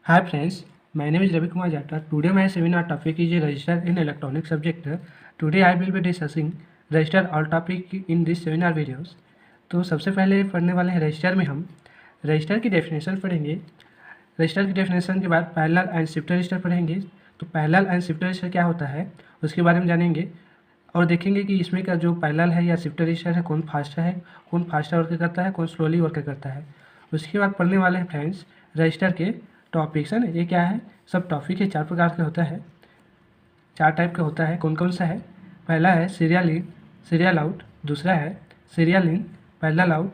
Hi friends, my name is Ravi Kumar Jata. Today my seminar topic is register in electronic subject. Today I will be discussing register all topic in this seminar videos. तो सबसे पहले पढ़ने वाले हैं register में हम register की definition पढ़ेंगे। रजिस्टर की डेफिनेशन के बाद पैरेलल एंड शिफ्ट रजिस्टर पढ़ेंगे। तो पैरेलल एंड शिफ्ट रजिस्टर क्या होता है उसके बारे में जानेंगे और देखेंगे कि इसमें का जो पैरेलल है या शिफ्ट रजिस्टर है कौन फास्ट वर्क करता है, कौन स्लोली वर्क करता है। उसके बाद पढ़ने वाले हैं फ्रेंड्स रजिस्टर के टॉपिक्स है ना। ये क्या है, सब टॉपिक है, 4 प्रकार के होता है, 4 टाइप का होता है। कौन कौन सा है? पहला है सीरियल इन सीरियल आउट, दूसरा है सीरियल इन पैरेलल आउट,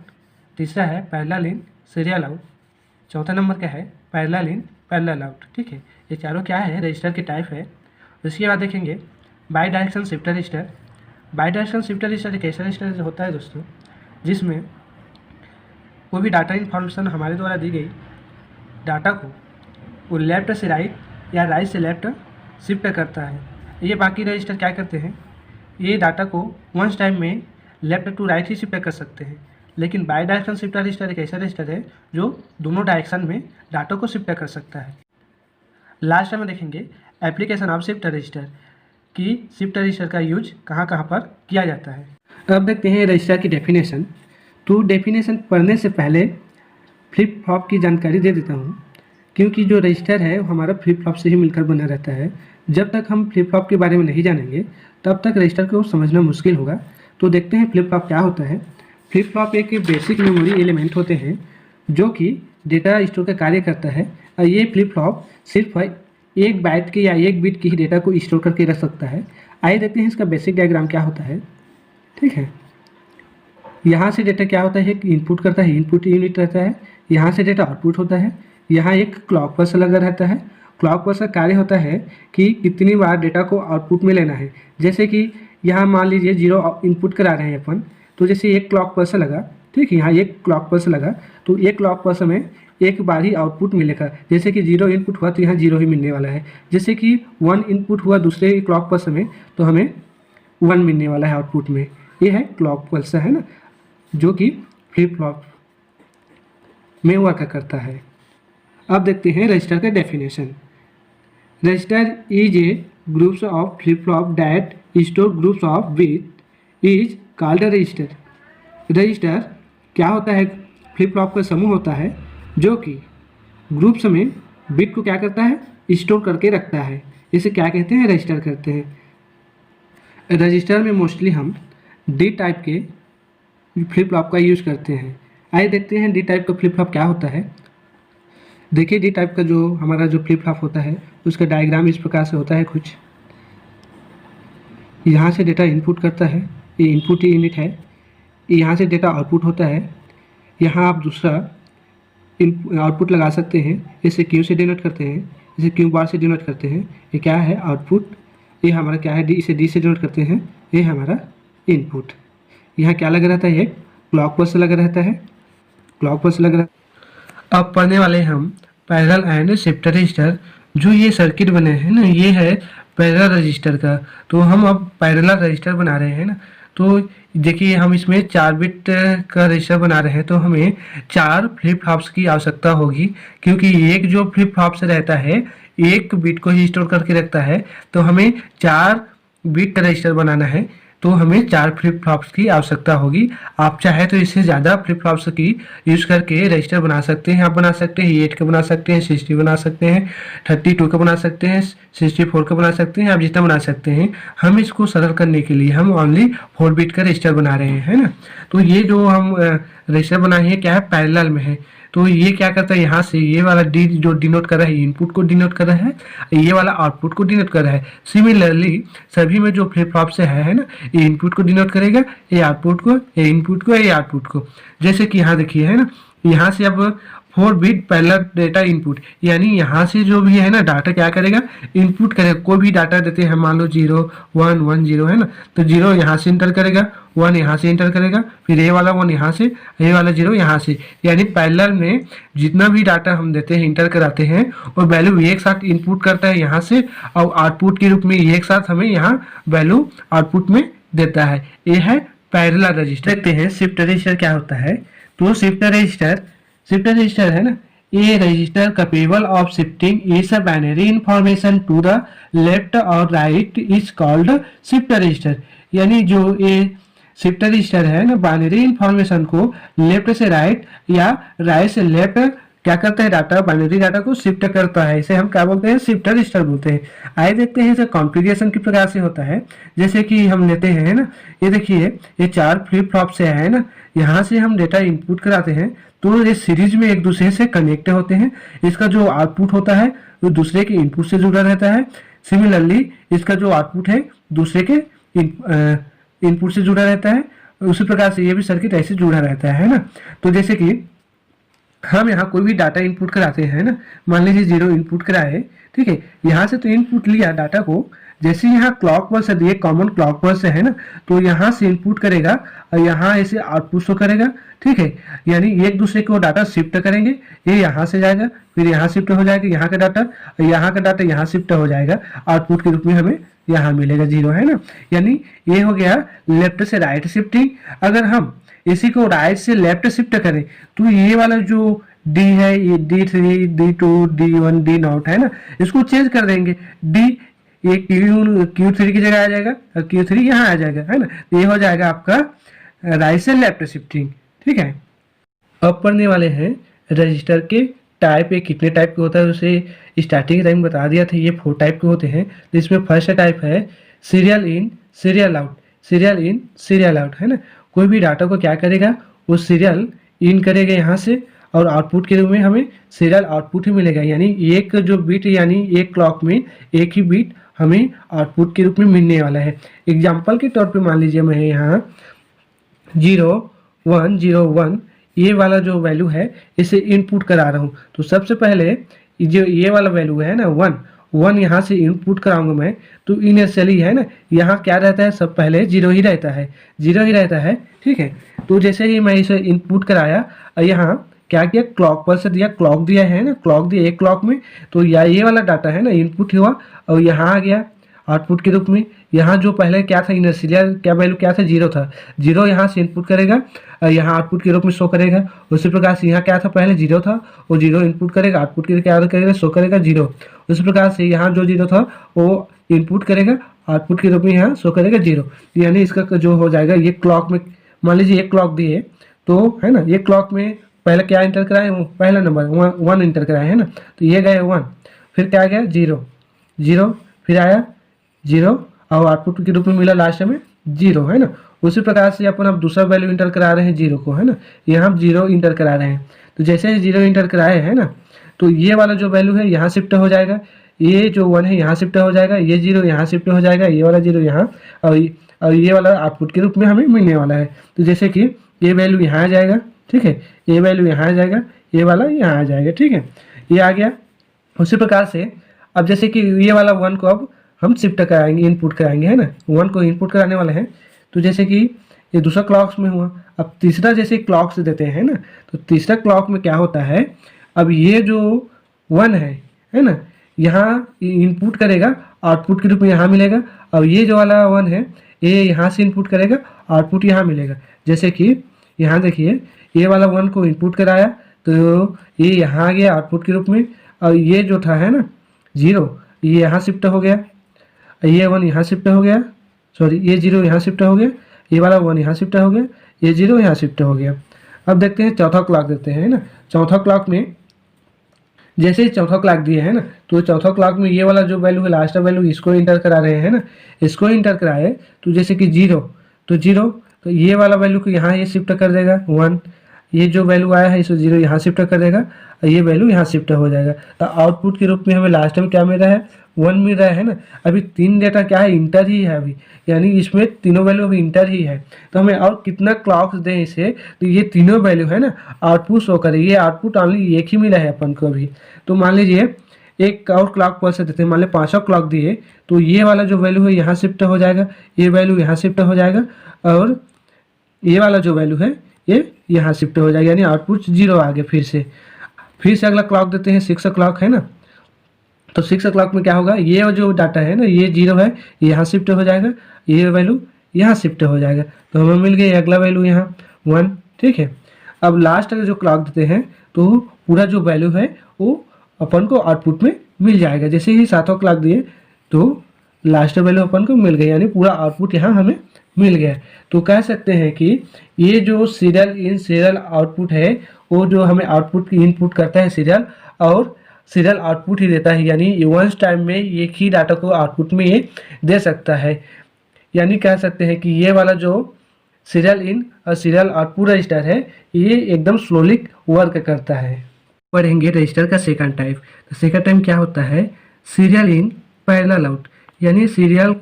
तीसरा है पैरेलल इन सीरियल आउट, चौथा नंबर का है पैरेलल इन पैरेलल आउट। ठीक है, ये चारों क्या है रजिस्टर के टाइप है। उसके बाद देखेंगे by direction shift register. By direction shift register एक ऐसा रजिस्टर होता है दोस्तों जिसमें कोई भी डाटा इन्फॉर्मेशन हमारे द्वारा दी गई डाटा को वो लेफ्ट से राइट या राइट से लेफ्ट शिफ्ट करता है। ये बाकी रजिस्टर क्या करते हैं, ये डाटा को वंस टाइम में लेफ्ट टू राइट ही शिफ्ट कर सकते हैं। लेकिन बाई डायरेक्शन शिफ्ट रजिस्टर एक ऐसा रजिस्टर है जो दोनों डायरेक्शन में डाटा को शिफ्ट कर सकता है। लास्ट में देखेंगे एप्लीकेशन ऑफ शिफ्ट रजिस्टर कि शिफ्ट रजिस्टर का यूज कहाँ कहाँ पर किया जाता है। अब देखते हैं रजिस्टर की डेफिनेशन। तो डेफिनेशन पढ़ने से पहले फ्लिप फ्लॉप की जानकारी दे देता हूँ, क्योंकि जो रजिस्टर है वो हमारा फ्लिप फ्लॉप से ही मिलकर बना रहता है। जब तक हम फ्लिप फ्लॉप के बारे में नहीं जानेंगे तब तक रजिस्टर को समझना मुश्किल होगा। तो देखते हैं फ्लिप फ्लॉप क्या होता है। फ्लिप फ्लॉप एक बेसिक मेमोरी एलिमेंट होते हैं जो कि डेटा स्टोर का कार्य करता है। और ये फ्लिप फ्लॉप सिर्फ एक बाइट के या एक बिट की ही डेटा को स्टोर करके रख सकता है। आइए देखते हैं इसका बेसिक डायग्राम क्या होता है। ठीक है, यहाँ से डेटा क्या होता है, इनपुट करता है, इनपुट यूनिट रहता है। यहाँ से डेटा आउटपुट होता है। यहाँ एक क्लॉक पल्स लगा रहता है। क्लॉक पल्स का कार्य होता है कि कितनी बार डेटा को आउटपुट में लेना है। जैसे कि यहाँ मान लीजिए 0 इनपुट करा रहे हैं अपन, तो जैसे एक क्लॉक पल्स लगा, ठीक है, यहाँ एक क्लॉक पल्स लगा तो एक क्लॉक पल्स में एक बार ही आउटपुट मिलेगा। जैसे कि 0 इनपुट हुआ तो यहाँ 0 ही मिलने वाला है। जैसे कि 1 इनपुट हुआ दूसरे क्लॉक पल्स में तो हमें 1 मिलने वाला है आउटपुट में। ये है क्लॉक पल्स है ना, जो कि फ्लिप फ्लॉप में वर्क करता है। अब देखते हैं रजिस्टर का definition. Register is a groups of flip flop that store groups of bit is called register. Register क्या होता है, फ्लिप फ्लॉप का समूह होता है जो कि ग्रुप्स में बिट को क्या करता है, स्टोर करके रखता है। इसे क्या कहते हैं, रजिस्टर करते हैं। रजिस्टर में मोस्टली हम डी टाइप के फ्लिप फ्लॉप का यूज़ करते हैं। आइए देखते हैं डी टाइप का फ्लिप फ्लॉप क्या होता है। देखिए डी टाइप का जो हमारा जो फ्लिप फ्लॉप होता है उसका डायग्राम इस प्रकार से होता है कुछ। यहाँ से डेटा इनपुट करता है, ये इनपुट यूनिट है। यहाँ से डेटा आउटपुट होता है। यहाँ आप दूसरा आउटपुट लगा सकते हैं, इसे क्यू से डिनोट करते हैं, इसे क्यू बार से डिनोट करते हैं। ये क्या है, आउटपुट। ये हमारा क्या है, डी, इसे डी से डिनोट करते हैं। ये हमारा इनपुट। यहाँ क्या लगा रहता है, क्लॉक पल्स लगा रहता है, क्लॉक पल्स लगा रहता है। अब पढ़ने वाले हम पैरेलल एंड शिफ्ट रजिस्टर। जो ये सर्किट बने हैं ना, ये है पैरेलल रजिस्टर का। तो हम अब पैरेलल रजिस्टर बना रहे हैं ना। तो देखिए हम इसमें 4 बिट का रजिस्टर बना रहे हैं तो हमें 4 फ्लिप फ्लॉप्स की आवश्यकता होगी, क्योंकि एक जो फ्लिप फ्लॉप्स रहता है एक बिट को ही स्टोर करके रखता है। तो हमें 4 बिट का रजिस्टर बनाना है तो हमें 4 फ्लिप फ्लॉप्स की आवश्यकता होगी। आप चाहे तो इससे ज़्यादा फ्लिप फ्लॉप्स की यूज़ करके रजिस्टर बना सकते हैं। आप बना सकते हैं 8 का बना सकते हैं, 60 बना सकते हैं, 32 का बना सकते हैं, 64 का बना सकते हैं, आप जितना बना सकते हैं। हम इसको सरल करने के लिए हम ओनली 4 बिट का रजिस्टर बना रहे हैं, है ना। तो ये जो हम रजिस्टर बनाए हैं क्या है, पैरेलल में है। तो ये क्या करता है, यहाँ से ये वाला डी जो डिनोट कर रहा है इनपुट को डिनोट कर रहा है, ये वाला आउटपुट को डिनोट कर रहा है। सिमिलरली सभी में जो फ्लिप फ्लॉप से है ना, ये इनपुट को डिनोट करेगा, ये आउटपुट को, ये इनपुट को, ये आउटपुट को। जैसे कि यहाँ देखिए है ना, यहाँ से अब 4 बिट पैरेलल डेटा इनपुट, यानी यहाँ से जो भी है ना डाटा क्या करेगा, इनपुट करेगा। कोई भी डाटा देते हैं मान लो 0 1 1 0 है ना, तो 0 यहाँ से इंटर करेगा, 1 यहाँ से इंटर करेगा, फिर ये वाला 1 यहाँ से, ये वाला 0 यहाँ से। यानी पैरेलल में जितना भी डाटा हम देते हैं, इंटर कराते हैं, और वैल्यू एक साथ इनपुट करता है यहाँ से, और आउटपुट के रूप में एक साथ हमें यहाँ वैल्यू आउटपुट में देता है। ये है पैरेलल रजिस्टर। देखते हैं शिफ्ट रजिस्टर क्या होता है। तो शिफ्ट रजिस्टर है ना, a register capable of shifting its binary information to the left और right is called shift register. यानी जो ये शिफ्ट रजिस्टर है ना, बाइनरी इंफॉर्मेशन को लेफ्ट से राइट या राइट से लेफ्ट क्या करता है, डाटा बाइनरी डाटा को शिफ्ट करता है। इसे हम क्या बोलते हैं, शिफ्ट रजिस्टर बोलते हैं। आइए देखते हैं इसे कॉन्फ़िगरेशन किस प्रकार से होता है। जैसे कि हम लेते हैं ना, ये देखिए ये 4 फ्लिप फ्लॉप से है ना, यहाँ से हम डेटा इनपुट कराते हैं तो ये सीरीज में एक दूसरे से कनेक्ट होते हैं। इसका जो आउटपुट होता है वो दूसरे के इनपुट से जुड़ा रहता है। सिमिलरली इसका जो आउटपुट है दूसरे के इनपुट से जुड़ा रहता है। उसी प्रकार से ये भी सर्किट ऐसे जुड़ा रहता है ना। तो जैसे कि हम यहाँ कोई भी डाटा इनपुट कराते हैं ना, मान लीजिए 0 इनपुट कराए, ठीक है, यहाँ से तो इनपुट लिया डाटा को, जैसे यहाँ क्लॉक पल्स है, ये कॉमन क्लॉक पल्स है ना, तो यहाँ से इनपुट करेगा और यहाँ ऐसे आउटपुट शो करेगा, ठीक है। यानी एक दूसरे को डाटा शिफ्ट करेंगे, ये यहाँ से जाएगा फिर यहाँ शिफ्ट हो जाएगा यहाँ का डाटा, यहाँ का डाटा यहाँ शिफ्ट हो जाएगा, आउटपुट के रूप में हमें यहाँ मिलेगा 0, है ना। यानी ये हो गया लेफ्ट से राइट शिफ्टिंग। अगर हम इसी को राइट से लेफ्ट शिफ्ट करें तो ये वाला जो डी है, ये D3, D2, D1, D0 है ना, इसको चेंज कर देंगे। डी ये Q3 की जगह आ जाएगा और Q3 यहाँ आ जाएगा, है ना। तो ये हो जाएगा आपका राइट से लेफ्ट शिफ्टिंग, ठीक है। अब पढ़ने वाले हैं रजिस्टर के टाइप। ये कितने टाइप के होता है उसे स्टार्टिंग टाइम बता दिया था। ये 4 टाइप के होते हैं। तो इसमें फर्स्ट टाइप है serial in serial out. Serial in serial out, है ना। कोई भी डाटा को क्या करेगा, वो सीरियल इन करेगा यहाँ से और आउटपुट के रूप में हमें सीरियल आउटपुट ही मिलेगा। यानी एक जो बीट, यानी एक क्लॉक में एक ही बीट हमें आउटपुट के रूप में मिलने वाला है। एग्जाम्पल के तौर पे मान लीजिए मैं यहाँ 0 1 0 1 ये वाला जो वैल्यू है इसे इनपुट करा रहा हूँ। तो सबसे पहले जो ये वाला वैल्यू है ना 1 यहाँ से इनपुट कराऊंगा मैं, तो इनिशियली है ना यहाँ क्या रहता है, सब पहले 0 ही रहता है, 0 ही रहता है, ठीक है। तो जैसे ही मैं इसे इनपुट कराया, यहाँ क्या किया, क्लॉक पल्स दिया, क्लॉक दिया है ना, क्लॉक दिया एक क्लॉक में, तो ये वाला डाटा है ना इनपुट हुआ और यहाँ आ गया आउटपुट के रूप में। यहाँ जो पहले क्या था, इनिशियल क्या वैल्यू क्या था, 0 था, 0 यहाँ से इनपुट करेगा और यहाँ आउटपुट के रूप में शो करेगा। उसी प्रकार से यहाँ क्या था, पहले 0 था, वो 0 इनपुट करेगा, आउटपुट के क्या करेगा, शो करेगा 0। उसी प्रकार से यहाँ जो 0 था वो इनपुट करेगा, आउटपुट के रूप में यहाँ शो करेगा 0। यानी इसका जो हो जाएगा, ये क्लॉक में मान लीजिए एक क्लॉक दिए तो है ना, ये क्लॉक में पहले क्या इंटर कराए, पहला नंबर 1 इंटर कराए, है ना। तो ये गए 1, फिर क्या गया 0 0, फिर आया 0 और आउटपुट के रूप में मिला लास्ट में 0, है ना। उसी प्रकार से अपन अब दूसरा वैल्यू इंटर करा रहे हैं 0 को, है ना। यहाँ हम 0 इंटर करा रहे हैं, तो जैसे ही 0 इंटर कराए है ना, तो ये वाला जो वैल्यू है यहाँ शिफ्ट हो जाएगा, ये जो 1 है यहाँ शिफ्ट हो जाएगा, ये 0 यहाँ शिफ्ट हो जाएगा, ये वाला 0 यहाँ, और ये वाला आउटपुट के रूप में हमें मिलने वाला है। तो जैसे कि ये वैल्यू यहाँ आ जाएगा, ठीक है, ये वैल्यू यहाँ आ जाएगा, ये वाला यहाँ आ जाएगा, ठीक है, ये आ गया। उसी प्रकार से अब जैसे कि ये वाला 1 को अब हम शिफ्ट कराएंगे, इनपुट कराएंगे, है ना, 1 को इनपुट कराने वाले हैं। तो जैसे कि ये दूसरा क्लॉक्स में हुआ, अब तीसरा जैसे क्लॉक्स देते हैं ना, तो तीसरा क्लॉक में क्या होता है, अब ये जो 1 है ना, यहाँ इनपुट करेगा, आउटपुट के रूप में यहाँ मिलेगा, और ये जो वाला 1 है ये यहाँ से इनपुट करेगा, आउटपुट यहाँ मिलेगा। जैसे कि यहाँ देखिए ये वाला 1 को इनपुट कराया तो ये यहाँ आ गया आउटपुट के रूप में, और ये जो था है ना 0 ये यहाँ शिफ्ट हो गया, ये 1 यहाँ शिफ्ट हो गया, सॉरी ये 0 यहाँ शिफ्ट हो गया, ये वाला 1 यहाँ शिफ्ट हो गया, ये 0 यहाँ शिफ्ट हो गया। अब देखते हैं चौथा क्लॉक देते हैं ना। चौथा क्लॉक में जैसे ही चौथा क्लॉक दिए है ना, तो चौथा क्लॉक में ये वाला जो वैल्यू है, लास्ट वैल्यू, इसको इंटर करा रहे हैं ना, इसको इंटर कराए तो जैसे कि 0 तो 0, तो ये वाला वैल्यू को यहाँ ये शिफ्ट कर देगा 1, ये जो वैल्यू आया है इसको 0 यहाँ शिफ्ट कर देगा और ये वैल्यू यहाँ शिफ्ट हो जाएगा। तो आउटपुट के रूप में हमें लास्ट में क्या मिल रहा है, 1 मिल रहा है ना। अभी 3 डेटा क्या है, इंटर ही है अभी, यानी इसमें तीनों वैल्यू अभी इंटर ही है। तो हमें और कितना क्लॉक्स दें इसे, तो ये तीनों वैल्यू है ना आउटपुट शो करे। ये आउटपुट ऑनली एक ही मिला है अपन को अभी। तो मान लीजिए एक और क्लॉक पर से देते हैं, मान लीजिए 5 क्लॉक दिए तो ये वाला जो वैल्यू है यहाँ शिफ्ट हो जाएगा, ये वैल्यू यहाँ शिफ्ट हो जाएगा, और ये वाला जो वैल्यू है ये यहाँ शिफ्ट हो जाएगा, यानी आउटपुट 0 आ गया। फिर से अगला क्लॉक देते हैं 6 क्लॉक है ना, तो 6 क्लॉक में क्या होगा, ये जो डाटा है ना ये 0 है, ये यहाँ शिफ्ट हो जाएगा, ये वैल्यू यहाँ शिफ्ट हो जाएगा, तो हमें मिल गया अगला वैल्यू यहाँ 1, ठीक है। अब लास्ट जो क्लॉक देते हैं तो पूरा जो वैल्यू है वो अपन को आउटपुट में मिल जाएगा। जैसे ही 7 क्लॉक दिए तो लास्ट वैल्यू अपन को मिल गई, यानी पूरा आउटपुट यहाँ हमें मिल गया। तो कह सकते हैं कि ये जो सीरियल इन सीरियल आउटपुट है वो जो हमें आउटपुट की इनपुट करता है सीरियल, और सीरियल आउटपुट ही देता है, यानी वंस टाइम में एक ही डाटा को आउटपुट में ये दे सकता है। यानी कह सकते हैं कि ये वाला जो सीरियल इन और सीरियल आउटपुट रजिस्टर है ये एकदम स्लोली वर्क करता है। पढ़ेंगे रजिस्टर का सेकंड टाइप। तो सेकंड टाइप क्या होता है, सीरियल इन पैरेलल आउट, यानी सीरियल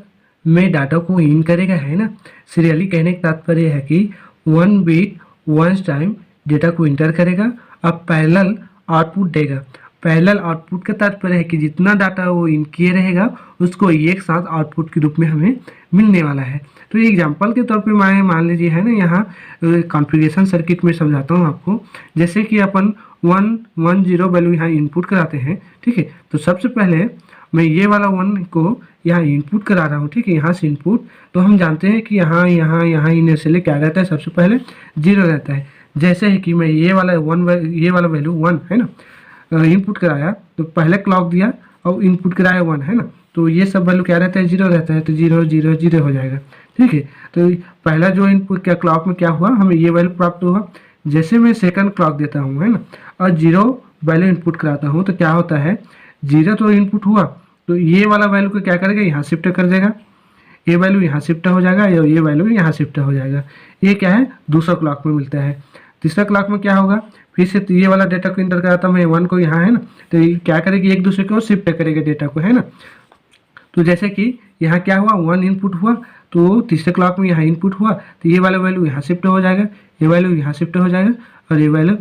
में डाटा को इन करेगा, है ना। सीरियली कहने का तात्पर्य है कि 1 बिट वंस टाइम डेटा को इंटर करेगा, अब पैरेलल आउटपुट देगा। पैरेलल आउटपुट का तात्पर्य है कि जितना डाटा वो इन किए रहेगा उसको एक साथ आउटपुट के रूप में हमें मिलने वाला है। तो एग्जांपल के तौर पे मैं मान लीजिए, है ना, यहाँ कॉन्फ़िगरेशन सर्किट में समझाता हूँ आपको। जैसे कि अपन 110 वैल्यू यहाँ इनपुट कराते हैं, ठीक है। तो सबसे पहले मैं ये वाला 1 को यहाँ इनपुट करा रहा हूँ, ठीक है, यहाँ से इनपुट। तो हम जानते हैं कि यहाँ इनिशियली क्या रहता है, सबसे पहले 0 रहता है। जैसे है कि मैं ये वाला वैल्यू 1 है ना इनपुट कराया, तो पहले क्लॉक दिया और इनपुट कराया 1, है ना। तो ये सब वैल्यू क्या रहता है, 0 रहता है, तो 0 0 0 हो जाएगा, ठीक है। तो पहला जो इनपुट क्या क्लॉक में क्या हुआ, हमें ये वैल्यू प्राप्त हुआ। जैसे मैं सेकंड क्लॉक देता हूँ, है ना, और 0 वैल्यू इनपुट कराता हूँ, तो क्या होता है, 0 तो इनपुट हुआ, तो ये वाला वैल्यू को क्या करेगा, यहाँ शिफ्ट कर देगा, ये वैल्यू यहाँ शिफ्ट हो जाएगा, ये वैल्यू यहाँ शिफ्ट हो जाएगा। ये क्या है, दूसरा क्लॉक में मिलता है। तीसरा क्लॉक में क्या होगा, फिर से ये वाला डेटा को इंटर कराता हूँ मैं 1 को यहाँ, है ना, तो ये क्या करेगी, एक दूसरे को शिफ्ट करेगा डेटा को, है ना। तो जैसे कि यहाँ क्या हुआ, 1 इनपुट हुआ, तो तीसरे क्लॉक में यहाँ इनपुट हुआ, तो ये वाला वैल्यू यहाँ शिफ्ट हो जाएगा, ये वैल्यू यहाँ शिफ्ट हो जाएगा, और ये वैल्यू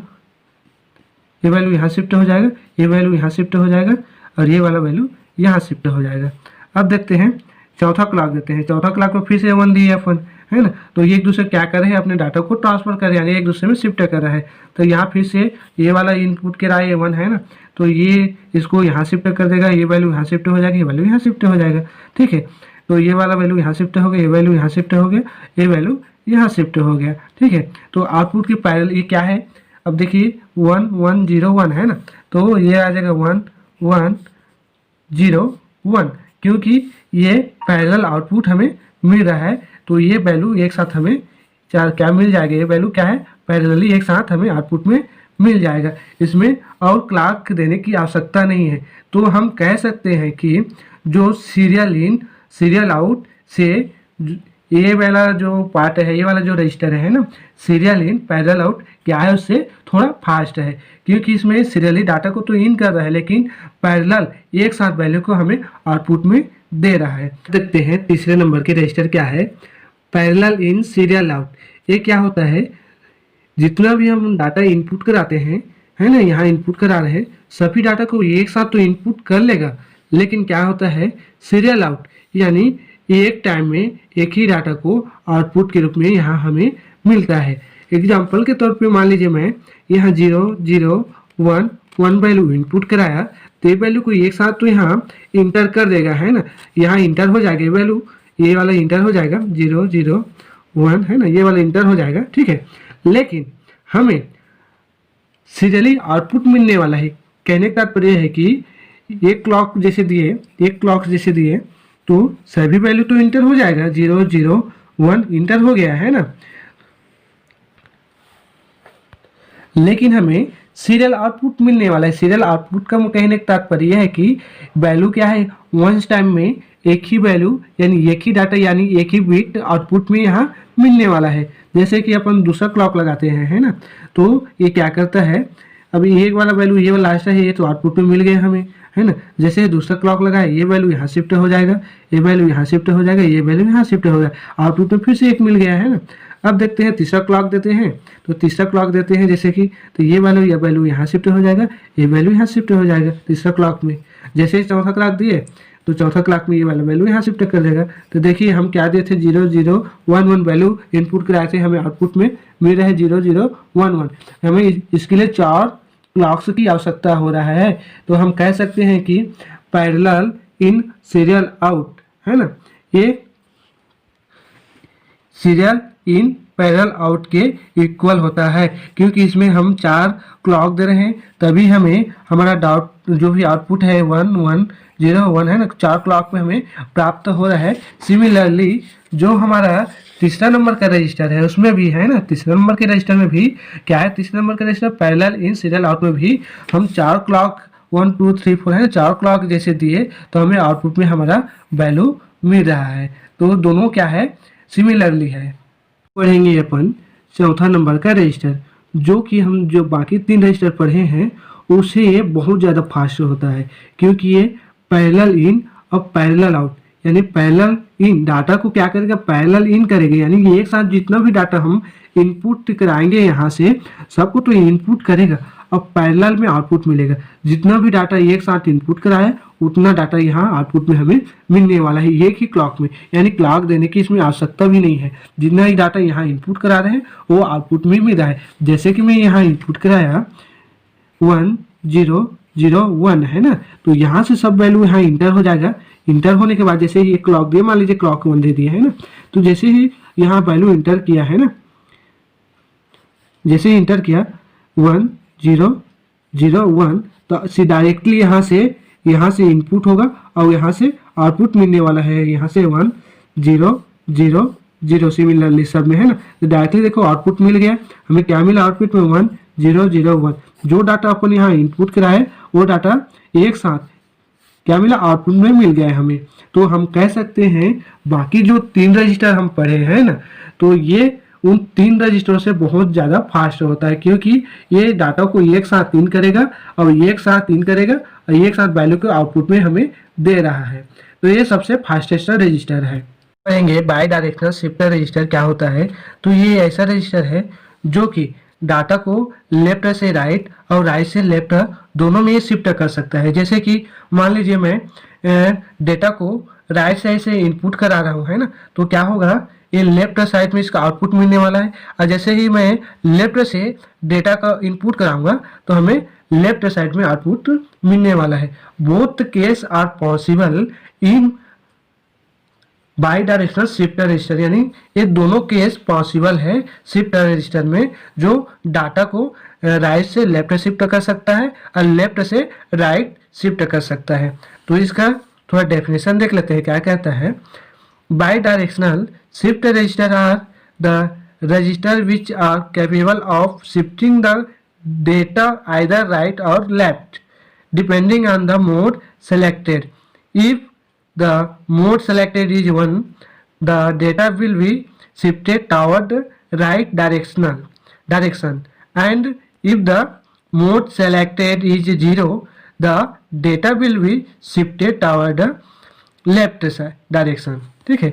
यहाँ शिफ्ट हो जाएगा, ये वैल्यू यहाँ शिफ्ट हो जाएगा, और ये वाला वैल्यू यहाँ शिफ्ट हो जाएगा। अब देखते हैं चौथा क्लॉक देते हैं। चौथा क्लॉक में फिर से 1 दिए अपन, है ना, तो ये एक दूसरे क्या कर रहे हैं, अपने डाटा को ट्रांसफर कर रहे हैं, यानी एक दूसरे में शिफ्ट कर रहा है। तो यहाँ फिर से ये वाला इनपुट के रहा है 1, है ना, तो ये इसको यहाँ शिफ्ट कर देगा, ये वैल्यू यहाँ शिफ्ट हो जाएगी, ये वैल्यू यहाँ शिफ्ट हो जाएगा, ठीक है। तो ये वाला वैल्यू यहाँ शिफ्ट हो गया, ये वैल्यू यहाँ शिफ्ट हो गया, ये वैल्यू यहाँ शिफ्ट हो गया, ठीक है। तो आउटपुट की पैरेलल ये क्या है, अब देखिए 1 1 0 1 है ना, तो ये आ जाएगा 1 1 0 1, क्योंकि ये पैरेलल आउटपुट हमें मिल रहा है। तो ये वैल्यू एक साथ हमें क्या मिल जाएगा, ये वैल्यू क्या है, पैरेलली एक साथ हमें आउटपुट में मिल जाएगा। इसमें और क्लॉक देने की आवश्यकता नहीं है। तो हम कह सकते हैं कि जो सीरियल इन सीरियल आउट से ये वाला जो पार्ट है, ये वाला जो रजिस्टर है ना, सीरियल इन पैरेलल आउट क्या है, उससे थोड़ा फास्ट है, क्योंकि इसमें सीरियली डाटा को तो इन कर रहा है, लेकिन पैरेलल एक साथ वैल्यू को हमें आउटपुट में दे रहा है। देखते हैं तीसरे नंबर के रजिस्टर क्या है, पैरेलल इन सीरियल आउट। ये क्या होता है, जितना भी हम डाटा इनपुट कराते हैं, है ना, यहाँ इनपुट करा रहे हैं, सभी डाटा को एक साथ तो इनपुट कर लेगा, लेकिन क्या होता है, सीरियल आउट, यानी एक टाइम में एक ही डाटा को आउटपुट के रूप में यहाँ हमें मिलता है। एग्जाम्पल के तौर पे मान लीजिए मैं यहाँ 0 0 1 1 वैल्यू इनपुट कराया, तो ये वैल्यू को एक साथ तो यहाँ इंटर कर देगा, है ना, यहाँ इंटर हो जाएगा, ये वैल्यू ये वाला इंटर हो जाएगा 0 0 1, है ना, ये वाला इंटर हो जाएगा, ठीक है। लेकिन हमें सीरियली आउटपुट मिलने वाला है। कहने का तात्पर्य है कि एक क्लॉक जैसे दिए तो सभी वैल्यू तो इंटर हो जाएगा, 0 0 1 इंटर हो गया, है ना, लेकिन हमें सीरियल आउटपुट मिलने वाला है। सीरियल आउटपुट का कहने का तात्पर्य है कि वैल्यू क्या है, वंस टाइम में एक ही वैल्यू यानी एक ही डाटा यानी एक ही बिट आउटपुट में यहाँ मिलने वाला है। जैसे कि अपन दूसरा क्लॉक लगाते हैं, है ना, तो ये क्या करता है, अभी एक वाला वैल्यू ये वाला लास्ट है, ये तो आउटपुट में मिल गया हमें, है ना। जैसे दूसरा क्लॉक लगाए, ये वैल्यू यहाँ शिफ्ट हो जाएगा, ये वैल्यू यहाँ शिफ्ट हो जाएगा, ये वैल्यू यहाँ शिफ्ट हो जाएगा, आउटपुट में फिर से एक मिल गया, है ना। अब देखते हैं तीसरा क्लॉक देते हैं, तो तीसरा क्लॉक देते हैं जैसे कि, तो ये वैल्यू यहाँ शिफ्ट हो जाएगा, ये वैल्यू यहाँ शिफ्ट हो जाएगा तीसरा क्लॉक में। जैसे ही चौथा क्लॉक दिए तो चौथा क्लॉक में ये वाला वैल्यू यहाँ शिफ्ट कर देगा। तो देखिए हम क्या दिए थे, 0 0 1 1 वैल्यू इनपुट कराए थे, हमें आउटपुट में मिल रहा है 0 0 1 1। हमें इसके लिए 4 क्लॉक्स की आवश्यकता हो रहा है। तो हम कह सकते हैं कि पैरेलल इन सीरियल आउट, है ना, ये सीरियल इन पैरेलल आउट के इक्वल होता है, क्योंकि इसमें हम 4 क्लॉक दे रहे हैं, तभी हमें हमारा जो भी आउटपुट है 1 1 0 1 है ना, 4 क्लॉक में हमें प्राप्त हो रहा है। सिमिलरली जो हमारा तीसरा नंबर का रजिस्टर है उसमें भी है ना, तीसरा नंबर के रजिस्टर में भी क्या है, तीसरा नंबर का register parallel in serial out में भी हम 4 क्लॉक 1 2 3 4 है ना, 4 क्लॉक जैसे दिए तो हमें आउटपुट में हमारा वैल्यू मिल रहा है। तो दोनों क्या है, सिमिलरली है। पढ़ेंगे अपन चौथा नंबर का रजिस्टर, जो कि हम जो बाकी 3 रजिस्टर पढ़े हैं उससे ये बहुत ज़्यादा फास्ट होता है, क्योंकि ये पैरेलल इन और पैरेलल आउट, यानी पैरेलल इन डाटा को क्या करेगा, पैरेलल इन करेगा, यानी कि एक साथ जितना भी डाटा हम इनपुट कराएंगे यहाँ से सबको तो इनपुट करेगा और पैरेलल में आउटपुट मिलेगा। जितना भी डाटा एक साथ इनपुट कराया उतना डाटा यहाँ आउटपुट में हमें मिलने वाला है एक ही क्लॉक में, यानी क्लॉक देने की इसमें आवश्यकता भी नहीं है। जितना ही डाटा यहाँ इनपुट करा रहे हैं वो आउटपुट में मिल रहा है। जैसे कि मैं यहाँ इनपुट कराया 1 0 0 1 है ना, तो यहाँ से सब वैल्यू यहाँ इंटर हो जाएगा। इंटर होने के बाद जैसे ही ये क्लॉक दिए, मान लीजिए क्लॉक 1 दे दिए है ना, तो जैसे ही यहाँ वैल्यू इंटर किया है ना, जैसे ही इंटर किया 1 0 0 1 तो डायरेक्टली यहाँ से इनपुट होगा और यहाँ से आउटपुट मिलने वाला है। यहाँ से 1 0 0 0 सिमिलरली सब में है ना, तो डायरेक्टली देखो आउटपुट मिल गया। हमें क्या मिला आउटपुट में 1 0 0 1। जो डाटा अपन यहाँ इनपुट कराए वो डाटा एक साथ क्या मिला, आउटपुट में मिल गया है हमें। तो हम कह सकते हैं बाकी जो 3 रजिस्टर हम पढ़े हैं ना, तो ये उन 3 रजिस्टरों से बहुत ज़्यादा फास्ट होता है, क्योंकि ये डाटा को एक साथ इन करेगा और एक साथ इन करेगा और एक साथ वैल्यू को आउटपुट में हमें दे रहा है। तो ये सबसे फास्टेस्ट रजिस्टर है। कहेंगे बाई डायरेक्शनल शिफ्टर रजिस्टर क्या होता है, तो ये ऐसा रजिस्टर है जो कि डाटा को लेफ्ट से राइट और राइट से लेफ्ट दोनों में शिफ्ट कर सकता है। जैसे कि मान लीजिए मैं डेटा को राइट साइड से इनपुट करा रहा हूँ है ना, तो क्या होगा, ये लेफ्ट साइड में इसका आउटपुट मिलने वाला है, और जैसे ही मैं लेफ्ट से डेटा का इनपुट कराऊंगा तो हमें लेफ्ट साइड में आउटपुट मिलने वाला है। Both case are possible in bidirectional shifter register, यानी ये दोनों केस पॉसिबल है शिफ्टर रजिस्टर में, जो डाटा को राइट से लेफ्ट शिफ्ट कर सकता है और लेफ्ट से राइट शिफ्ट कर सकता है। तो इसका थोड़ा डेफिनेशन देख लेते हैं क्या कहता है। Bidirectional shift register are the register which are capable of shifting the data either right और left depending on the mode selected. If the mode selected is 1, the data will be shifted toward right direction, and if the mode selected is 0, the data will be shifted toward left direction। ठीक है,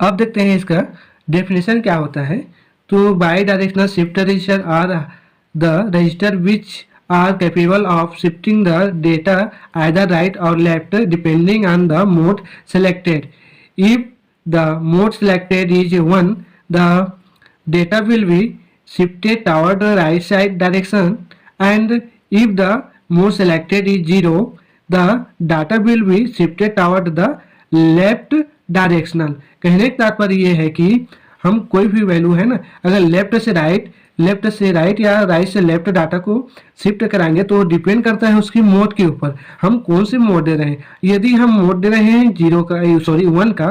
अब देखते हैं इसका definition क्या होता है। तो bidirectional shift register are the register which are capable of shifting the data either right or left depending on the mode selected. If the mode selected is 1, the data will be shifted toward the right side direction, and if the mode selected is 0, the data will be shifted toward the left directional। कहने का तात्पर्य ये है कि हम कोई भी value है ना, अगर लेफ्ट से राइट या राइट से लेफ्ट डाटा को शिफ्ट कराएंगे तो डिपेंड करता है उसकी मोड के ऊपर, हम कौन से मोड दे रहे हैं। यदि हम मोड दे रहे हैं 1 का,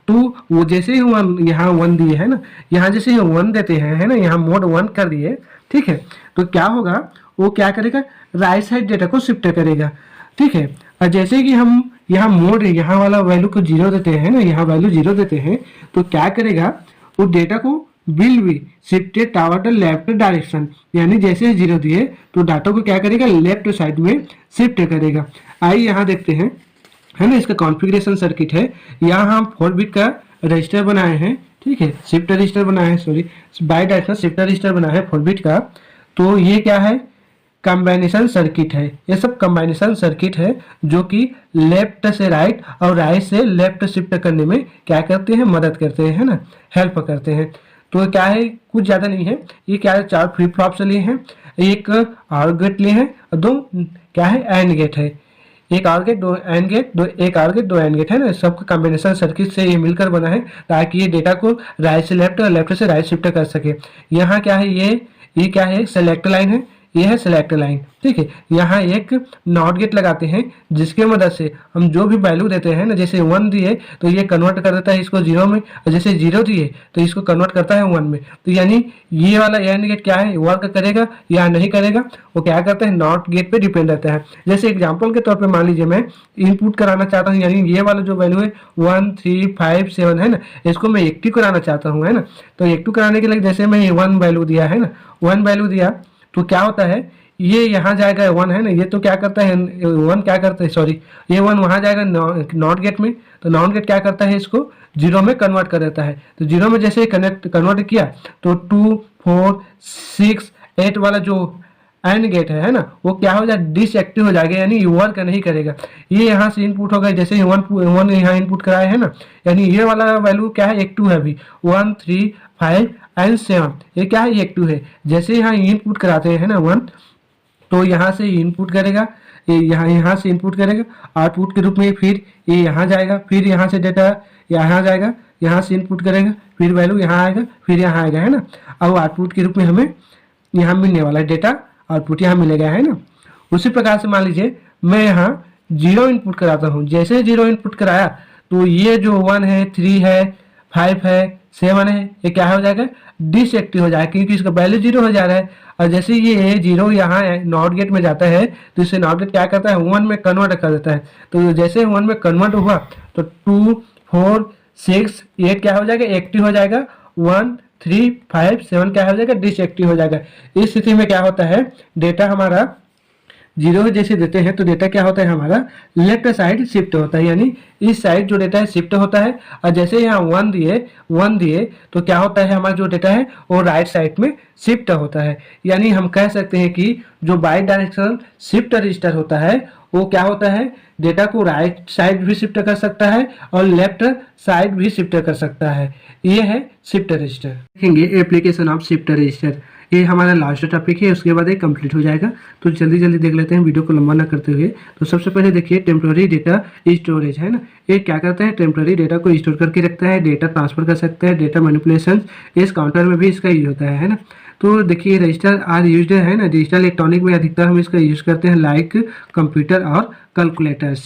तो वो जैसे ही यहाँ 1 दिए है ना, यहाँ जैसे ही 1 देते हैं है ना, यहाँ मोड 1 कर दिए, ठीक है, तो क्या होगा, वो क्या करेगा, राइट साइड डेटा को शिफ्ट करेगा। ठीक है, और जैसे कि हम यहाँ मोड यहाँ वाला वैल्यू को 0 देते हैं ना, यहाँ वैल्यू 0 देते हैं, तो क्या करेगा, वो डेटा को will be shifted toward the left direction, यानी जैसे 0 दिए तो डाटा को क्या करेगा, लेफ्ट साइड में शिफ्ट करेगा। आइए यहाँ देखते हैं, है ना, इसका कॉन्फ़िगरेशन सर्किट है। यहाँ हम 4 बिट का रजिस्टर बनाए हैं, ठीक है, शिफ्ट रजिस्टर बनाए हैं, बाई डायरेक्शनल शिफ्ट रजिस्टर बनाए हैं 4 बिट का। तो ये क्या है, कम्बाइनेशन सर्किट है। ये सब कम्बाइनेशन सर्किट है जो कि लेफ्ट से राइट और राइट से लेफ्ट शिफ्ट करने में क्या करते हैं, मदद करते हैं, है ना, हेल्प करते हैं। तो क्या है, कुछ ज़्यादा नहीं है, ये क्या है, 4 फ्लिप फ्लॉप्स लिए हैं, एक और गेट लिए हैं और 2 क्या है, एंड गेट है। एक आर गेट, दो एंड गेट, दो एक आर गेट, दो एंड गेट, है ना, सबका कॉम्बिनेशन सर्किट से ये मिलकर बना है ताकि ये डेटा को राइट से लेफ्ट और लेफ्ट से राइट शिफ्ट कर सके। यहाँ क्या है, ये क्या है, सेलेक्ट लाइन है, ये है सेलेक्ट लाइन, ठीक है। यहाँ एक नॉट गेट लगाते हैं जिसके मदद से हम जो भी वैल्यू देते हैं ना, जैसे 1 दिए तो ये कन्वर्ट कर देता है इसको 0 में, और जैसे 0 दिए तो इसको कन्वर्ट करता है 1 में। तो यानी ये वाला एंड गेट क्या है, वर्क करेगा या नहीं करेगा, वो क्या करता है, नॉट गेट पे डिपेंड रहता है। जैसे एग्जाम्पल के तौर पर मान लीजिए मैं इनपुट कराना चाहता हूँ, यानी ये वाला जो वैल्यू है 1 3 5 7 है ना, इसको मैं एक्टिव कराना चाहता हूँ, है ना। तो एक्टिव कराने के लिए जैसे मैं 1 वैल्यू दिया है ना, 1 वैल्यू दिया तो क्या होता है, ये यहाँ जाएगा 1 है ना, ये तो क्या करता है 1 क्या करता है, सॉरी ये 1 वहाँ जाएगा नॉट गेट में, तो नॉट गेट क्या करता है, इसको 0 में कन्वर्ट कर देता है। तो 0 में जैसे कन्वर्ट किया तो 2 4 6 8 वाला जो एंड गेट है ना, वो क्या हो जाएगा, डिसएक्टिव हो जाएगा, यानी वर्क नहीं करेगा। ये यहाँ से इनपुट होगा, जैसे 1 यहाँ इनपुट कराया है ना, यानी ये वाला वैल्यू क्या है, एक्टिव है अभी 1 3 5 एंड 7, ये क्या है, एक्टिव है। जैसे यहाँ इनपुट कराते हैं ना 1, तो यहाँ से इनपुट करेगा, ये यहाँ से इनपुट करेगा आउटपुट के रूप में, फिर ये यहाँ जाएगा, फिर यहाँ से डेटा यहाँ जाएगा, यहाँ से इनपुट करेगा, फिर वैल्यू यहाँ आएगा, फिर यहाँ आएगा, है ना। अब आउटपुट के रूप में हमें यहाँ मिलने वाला डेटा आउटपुट यहाँ मिलेगा, है ना। उसी प्रकार से मान लीजिए मैं यहाँ 0 इनपुट कराता हूँ, जैसे 0 इनपुट कराया तो ये जो 1 है 3 है 5 है 7 है, ये क्या हो जाएगा, डिसएक्टिव हो जाएगा, क्योंकि इसका वैल्यू 0 हो जा रहा है। और जैसे ये 0 यहाँ नॉट गेट में जाता है तो इसे नॉट गेट क्या करता है, 1 में कन्वर्ट कर देता है। तो जैसे 1 में कन्वर्ट हुआ तो 2 4 6 8 क्या हो जाएगा, एक्टिव हो जाएगा, 1 3 5 7 क्या हो जाएगा, डिसएक्टिव हो जाएगा। इस स्थिति में क्या होता है, डेटा हमारा 0 जैसे देते हैं तो डेटा क्या होता है, हमारा लेफ्ट साइड शिफ्ट होता है, यानी इस साइड जो डेटा है शिफ्ट होता है। और जैसे यहाँ 1 दिए तो क्या होता है, हमारा जो डेटा है वो राइट साइड में शिफ्ट होता है। यानी हम कह सकते हैं कि जो बाई डायरेक्शनल शिफ्ट रजिस्टर होता है वो क्या होता है, डेटा को राइट साइड भी शिफ्ट कर सकता है और लेफ्ट साइड भी शिफ्ट कर सकता है। ये है शिफ्ट रजिस्टर। देखेंगे एप्लीकेशन ऑफ शिफ्ट रजिस्टर, ये हमारा लास्ट टॉपिक है, उसके बाद ये कंप्लीट हो जाएगा। तो जल्दी जल्दी देख लेते हैं वीडियो को लंबा ना करते हुए। तो सबसे पहले देखिए टेम्प्रोरी डेटा स्टोरेज, है ना, ये क्या करता है, टेम्प्रोरी डेटा को स्टोर करके रखता है, डेटा ट्रांसफर कर सकता है, डेटा मैनिपुलेशन इस काउंटर में भी इसका यूज होता है ना। तो देखिए रजिस्टर आर यूज्ड है ना, डिजिटल इलेक्ट्रॉनिक में अधिकतर हम इसका यूज करते हैं, लाइक कंप्यूटर और कैलकुलेटर्स।